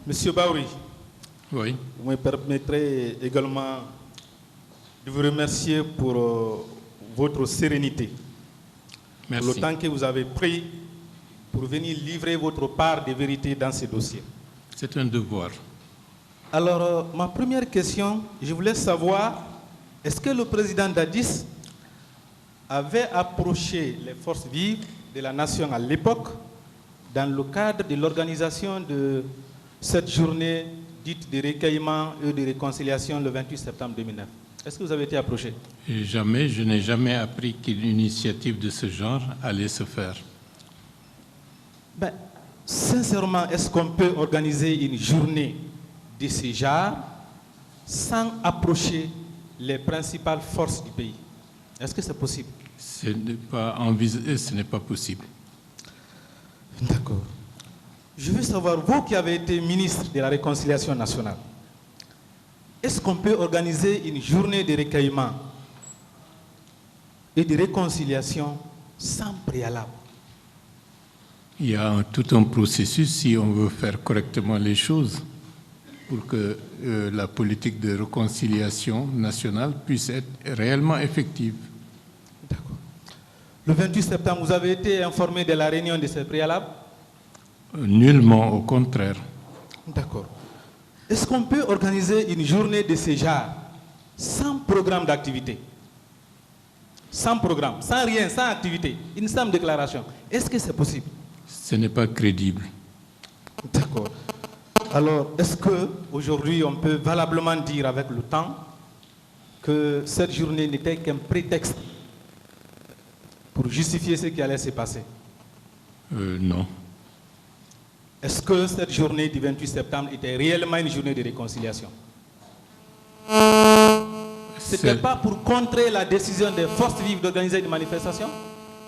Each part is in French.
Monsieur Baouri, oui. vous me permettrez également de vous remercier pour votre sérénité. Merci. Pour le temps que vous avez pris pour venir livrer votre part de vérité dans ce dossier. C'est un devoir. Alors, ma première question, je voulais savoir, est-ce que le président Dadis avait approché les forces vives de la nation à l'époque dans le cadre de l'organisation de cette journée dite de recueillement et de réconciliation le 28 septembre 2009? Est-ce que vous avez été approché? Et jamais, je n'ai jamais appris qu'une initiative de ce genre allait se faire. Ben, sincèrement, est-ce qu'on peut organiser une journée de ce genre sans approcher les principales forces du pays? Est-ce que c'est possible? Ce n'est pas possible. D'accord. Je veux savoir, vous qui avez été ministre de la Réconciliation nationale, est-ce qu'on peut organiser une journée de recueillement et de réconciliation sans préalable? Il y a tout un processus si on veut faire correctement les choses pour que la politique de réconciliation nationale puisse être réellement effective. D'accord. Le 28 septembre, vous avez été informé de la réunion de ces préalables? Nullement, au contraire. D'accord. Est-ce qu'on peut organiser une journée de ce genre sans programme d'activité? Sans programme, sans rien, sans activité, une simple déclaration. Est-ce que c'est possible? Ce n'est pas crédible. D'accord. Alors, est-ce qu'aujourd'hui, on peut valablement dire avec le temps que cette journée n'était qu'un prétexte pour justifier ce qui allait se passer? Non. Est-ce que cette journée du 28 septembre était réellement une journée de réconciliation? Ce n'était pas pour contrer la décision des forces vives d'organiser une manifestation?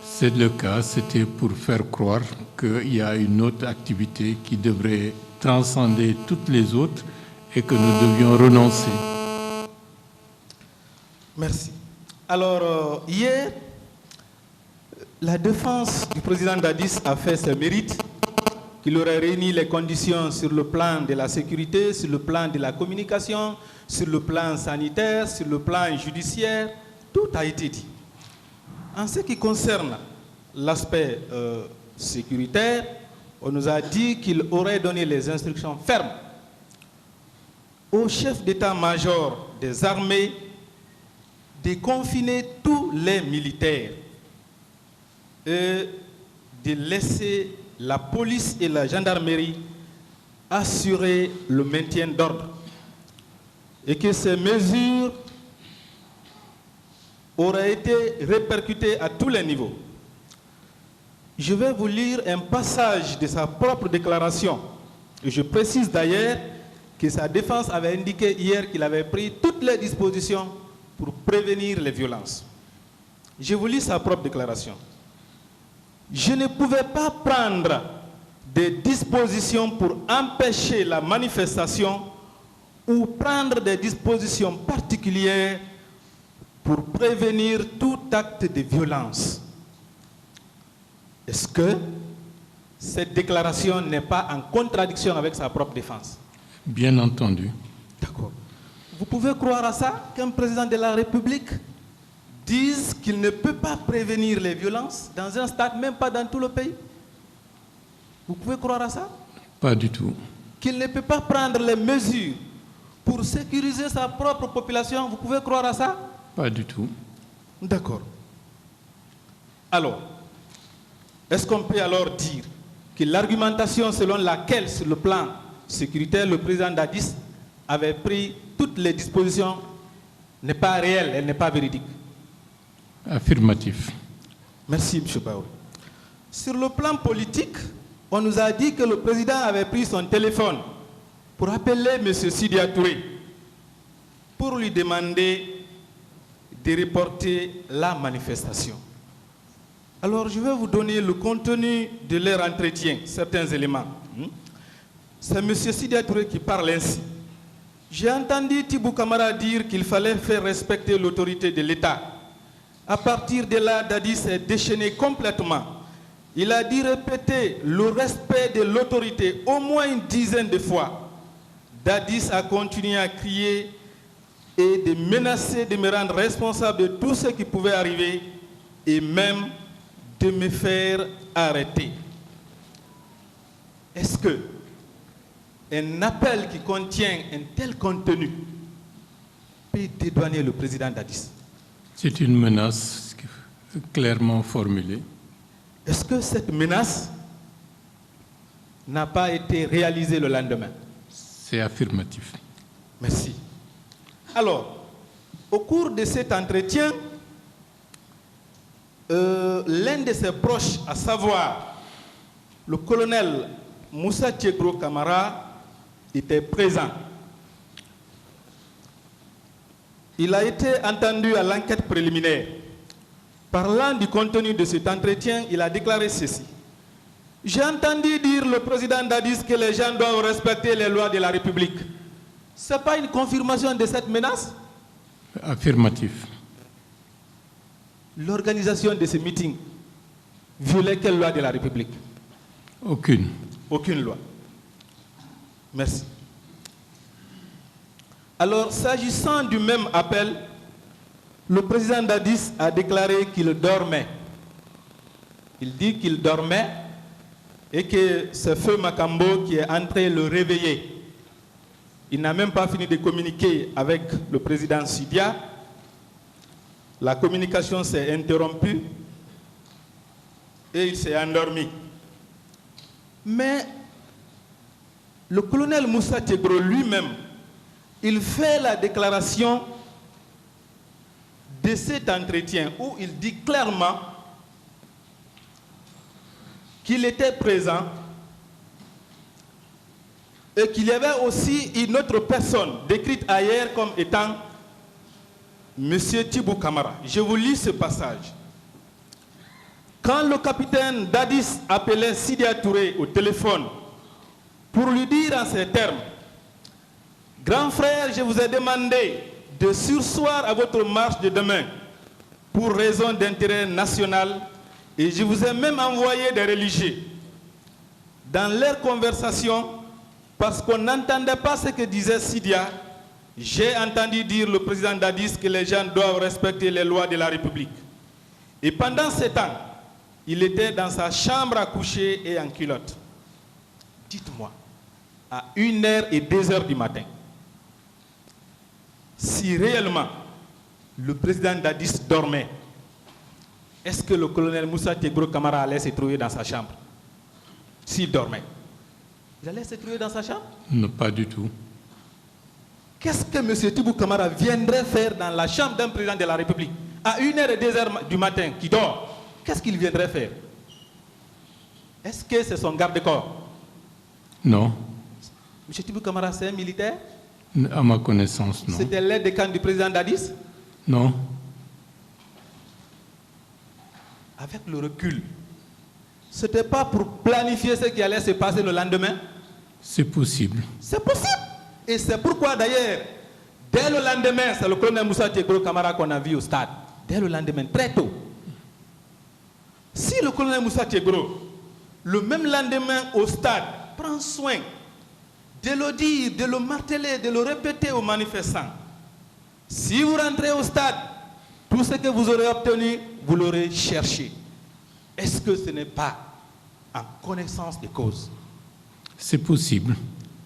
C'est le cas, c'était pour faire croire qu'il y a une autre activité qui devrait transcender toutes les autres et que nous devions renoncer. Merci. Alors, hier, la défense du président Dadis a fait ses mérites, qu'il aurait réuni les conditions sur le plan de la sécurité, sur le plan de la communication, sur le plan sanitaire, sur le plan judiciaire. Tout a été dit. En ce qui concerne l'aspect sécuritaire, on nous a dit qu'il aurait donné les instructions fermes au chef d'état-major des armées de confiner tous les militaires et de laisser la police et la gendarmerie assurer le maintien d'ordre et que ces mesures auraient été répercutées à tous les niveaux. Je vais vous lire un passage de sa propre déclaration. Et je précise d'ailleurs que sa défense avait indiqué hier qu'il avait pris toutes les dispositions pour prévenir les violences. Je vous lis sa propre déclaration. Je ne pouvais pas prendre des dispositions pour empêcher la manifestation ou prendre des dispositions particulières pour prévenir tout acte de violence. Est-ce que cette déclaration n'est pas en contradiction avec sa propre défense? Bien entendu. D'accord. Vous pouvez croire à ça, qu'un président de la République dise qu'il ne peut pas prévenir les violences dans un stade, même pas dans tout le pays? Vous pouvez croire à ça? Pas du tout. Qu'il ne peut pas prendre les mesures pour sécuriser sa propre population? Vous pouvez croire à ça? Pas du tout. D'accord. Alors, est-ce qu'on peut alors dire que l'argumentation selon laquelle, sur le plan sécuritaire, le président Dadis avait pris toutes les dispositions n'est pas réelle, elle n'est pas véridique? Affirmatif. Merci, M. Baouri. Sur le plan politique, on nous a dit que le président avait pris son téléphone pour appeler M. Sidya Touré pour lui demander de reporter la manifestation. Alors, je vais vous donner le contenu de leur entretien, certains éléments. C'est M. Sidya Touré qui parle ainsi. J'ai entendu Tibou Kamara dire qu'il fallait faire respecter l'autorité de l'État. À partir de là, Dadis s'est déchaîné complètement. Il a dit répéter le respect de l'autorité au moins une dizaine de fois. Dadis a continué à crier et de menacer de me rendre responsable de tout ce qui pouvait arriver et même de me faire arrêter. Est-ce que un appel qui contient un tel contenu peut dédouaner le président Dadis? C'est une menace clairement formulée. Est-ce que cette menace n'a pas été réalisée le lendemain? C'est affirmatif. Merci. Alors, au cours de cet entretien, l'un de ses proches, à savoir le colonel Moussa Tiegro Camara, était présent. Il a été entendu à l'enquête préliminaire. Parlant du contenu de cet entretien, il a déclaré ceci. J'ai entendu dire le président Dadis que les gens doivent respecter les lois de la République. Ce n'est pas une confirmation de cette menace? Affirmatif. L'organisation de ce meeting violait quelle loi de la République? Aucune. Aucune loi. Merci. Alors, s'agissant du même appel, le président Dadis a déclaré qu'il dormait. Il dit qu'il dormait et que c'est Feu Makambo qui est entré le réveiller. Il n'a même pas fini de communiquer avec le président Sidia. La communication s'est interrompue et il s'est endormi. Mais le colonel Moussa Tiegro lui-même, il fait la déclaration de cet entretien où il dit clairement qu'il était présent et qu'il y avait aussi une autre personne décrite ailleurs comme étant M. Thibou Camara. Je vous lis ce passage. Quand le capitaine Dadis appelait Sidia Touré au téléphone pour lui dire en ces termes, « Grand frère, je vous ai demandé de surseoir à votre marche de demain pour raison d'intérêt national et je vous ai même envoyé des religieux. » Dans leur conversation, parce qu'on n'entendait pas ce que disait Sidia, j'ai entendu dire le président Dadis que les gens doivent respecter les lois de la République. Et pendant ce temps, il était dans sa chambre à coucher et en culotte. Dites-moi, à 1h et 2h du matin, si réellement le président Dadis dormait, est-ce que le colonel Moussa Tiegro Camara allait se trouver dans sa chambre? S'il dormait, il allait se trouver dans sa chambre? Non, pas du tout. Qu'est-ce que M. Thibou Camara viendrait faire dans la chambre d'un président de la République à 1h et 2h du matin qui dort? Qu'est-ce qu'il viendrait faire? Est-ce que c'est son garde-corps? Non. M. Thibou Camara, c'est un militaire? À ma connaissance, non. C'était l'aide de camp du président Dadis? Non. Avec le recul, ce n'était pas pour planifier ce qui allait se passer le lendemain? C'est possible. C'est possible. Et c'est pourquoi d'ailleurs, dès le lendemain, c'est le colonel Moussa Tiegro Camara qu'on a vu au stade. Dès le lendemain, très tôt. Si le colonel Moussa Tiegro, le même lendemain au stade, prend soin de le dire, de le marteler, de le répéter aux manifestants, si vous rentrez au stade, tout ce que vous aurez obtenu, vous l'aurez cherché. Est-ce que ce n'est pas en connaissance de cause? C'est possible.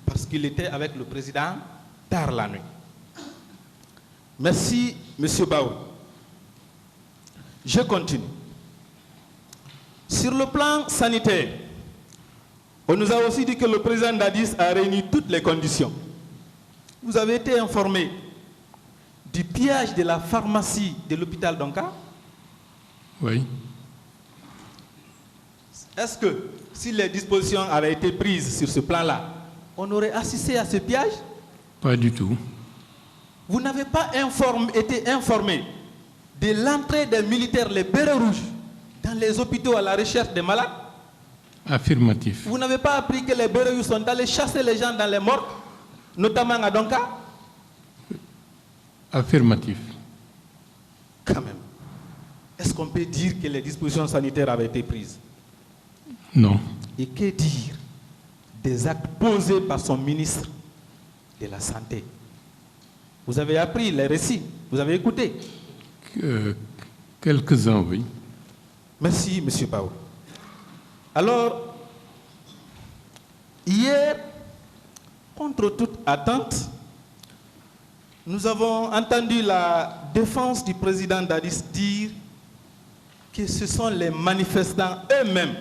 Parce qu'il était avec le président tard la nuit. Merci, M. Baou. Je continue. Sur le plan sanitaire, on nous a aussi dit que le président Dadis a réuni toutes les conditions. Vous avez été informé du pillage de la pharmacie de l'hôpital d'Onka? Oui. Est-ce que si les dispositions avaient été prises sur ce plan-là, on aurait assisté à ce pillage? Pas du tout. Vous n'avez pas été informé de l'entrée des militaires, les bérets rouges, dans les hôpitaux à la recherche des malades? Affirmatif. Vous n'avez pas appris que les bérets rouges sont allés chasser les gens dans les morgues, notamment à Donka? Affirmatif. Quand même. Est-ce qu'on peut dire que les dispositions sanitaires avaient été prises? Non. Et que dire des actes posés par son ministre de la santé. Vous avez appris les récits, vous avez écouté. Quelques-uns, oui. Merci, M. Paul. Alors, hier, contre toute attente, nous avons entendu la défense du président Dadis dire que ce sont les manifestants eux-mêmes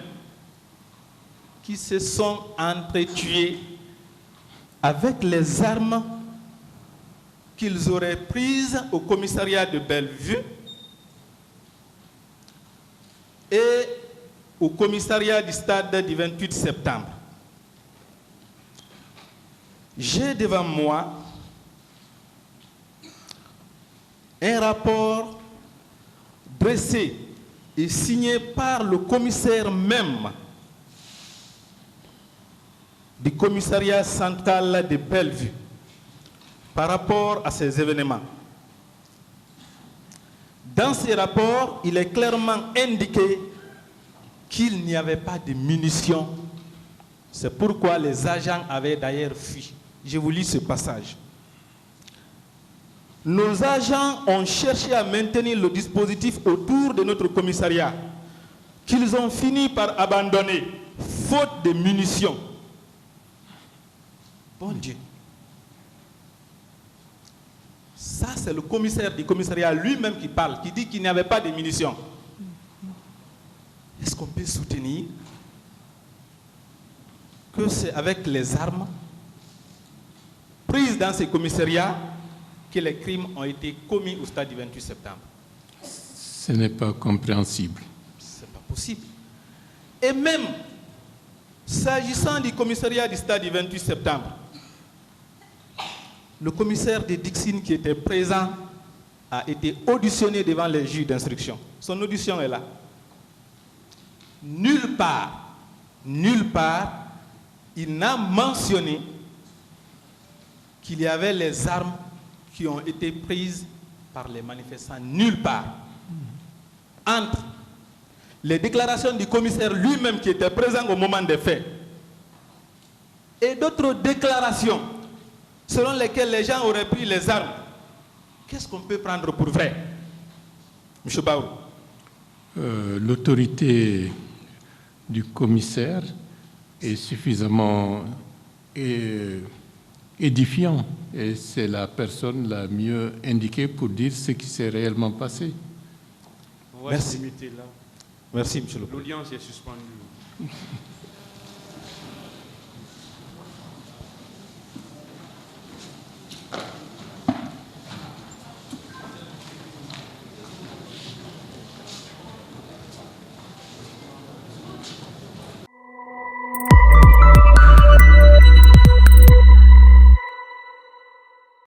qui se sont entretués avec les armes qu'ils auraient prises au commissariat de Bellevue et au commissariat du stade du 28 septembre. J'ai devant moi un rapport dressé et signé par le commissaire même du commissariat central de Bellevue par rapport à ces événements. Dans ce rapport, il est clairement indiqué qu'il n'y avait pas de munitions. C'est pourquoi les agents avaient d'ailleurs fui. Je vous lis ce passage. Nos agents ont cherché à maintenir le dispositif autour de notre commissariat, qu'ils ont fini par abandonner, faute de munitions. Bon Dieu. Ça, c'est le commissaire du commissariat lui-même qui parle, qui dit qu'il n'y avait pas de munitions. Est-ce qu'on peut soutenir que c'est avec les armes prises dans ces commissariats que les crimes ont été commis au stade du 28 septembre? Ce n'est pas compréhensible. Ce n'est pas possible. Et même, s'agissant du commissariat du stade du 28 septembre, le commissaire de Dixine qui était présent a été auditionné devant les juges d'instruction. Son audition est là. Nulle part, il n'a mentionné qu'il y avait les armes qui ont été prises par les manifestants. Nulle part. Entre les déclarations du commissaire lui-même qui était présent au moment des faits et d'autres déclarations selon lesquelles les gens auraient pris les armes, qu'est-ce qu'on peut prendre pour vrai, M. Baour? L'autorité du commissaire est suffisamment édifiant et c'est la personne la mieux indiquée pour dire ce qui s'est réellement passé. On va se limiter là. Merci, M. le Président. L'audience est suspendue.